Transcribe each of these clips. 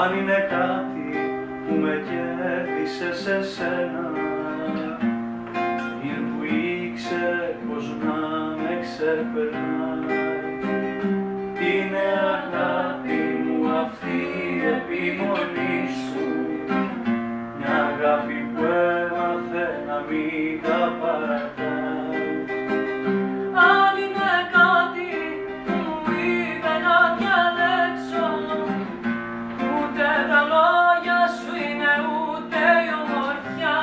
αν είναι κάτι που με κέρδισε σε σένα, ή που ήξερε πως να με ξεπερνάει. Είναι αγάπη μου αυτή η επιμονή σου, μια αγάπη που έμαθε να μην τα παρατάει. Αν είναι κάτι που μου είπε να διαλέξω, ούτε τα λόγια σου είναι ούτε η ομορφιά,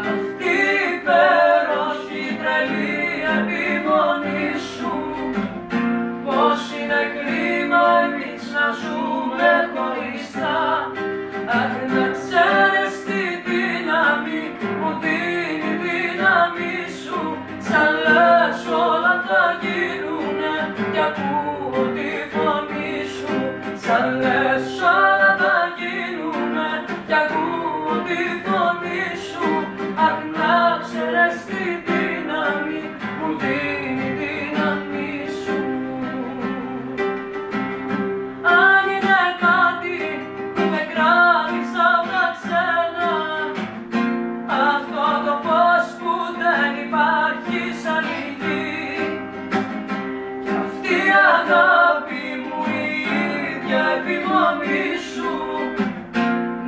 αυτή η υπέροχη τρελή επιμονή σου, πως είναι κρίμα εμείς να ζούμε χωριστά. Αχ, να ξέρεις τη δύναμη που δίνει η δύναμη σου, σαν λες όλα θα γίνουνε κι ακούω τη φωνή σου, σαν λες όλα θα γίνουνε κι ακούω τη φωνή σου. Αχ, να ξέρεις τη δύναμη που δίνει η δύναμη σου. Αν είναι κάτι που με κράτησε απ' τα ξένα, αυτό το φως που δεν υπάρχει σαν η γη, κι αυτή η αγάπη μου η ίδια επιμονή σου,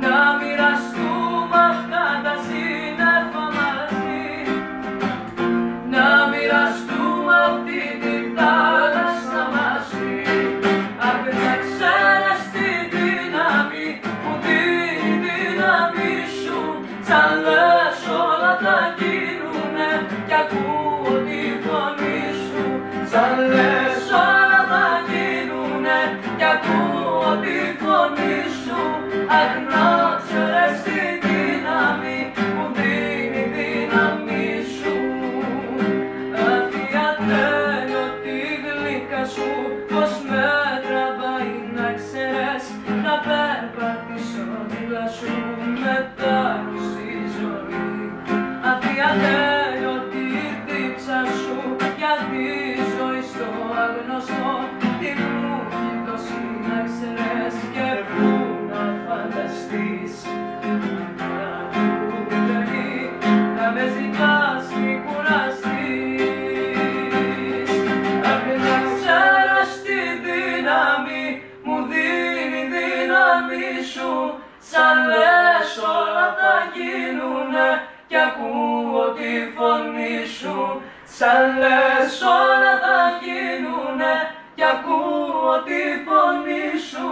να μοιραστούμε αυτά τα σύννεφα μαζί, να μοιραστούμε αυτή τη θάλασσα μαζί. Αχ, να ξέρεις τη δύναμη που δίνει η δύναμη σου, σαν λες όλα θα γίνουνε κι ακούω τη φωνή σου, σαν λες όλα θα γίνουνε κι ακούω τη φωνή σου. Αχ, να ξέρεις τη δύναμη που δίνει η δύναμη σου. Αχ, η ατέλειωτη γλύκα σου πως με τραβάει, να ξέρεις, να περπατήσω δίπλα σου μετά στη ζωή. Αχ, η ατέλειωτη δίψα σου για τη ζωή στο άγνωστο, τι μου έχει δώσει να ξέρεις και πού να φανταστείς. Να με ζητάς μη κουραστείς. Αχ, να ξέρεις τη δύναμη μου δίνει η δύναμη σου, σαν λες όλα θα γίνουνε κι ακούω τη φωνή σου, σαν λες όλα θα γίνουνε κι ακούω τη φωνή σου.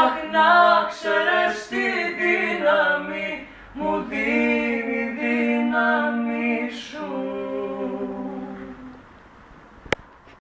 Αχ, να ξέρεις τη δύναμη μου δίνει η δύναμη σου.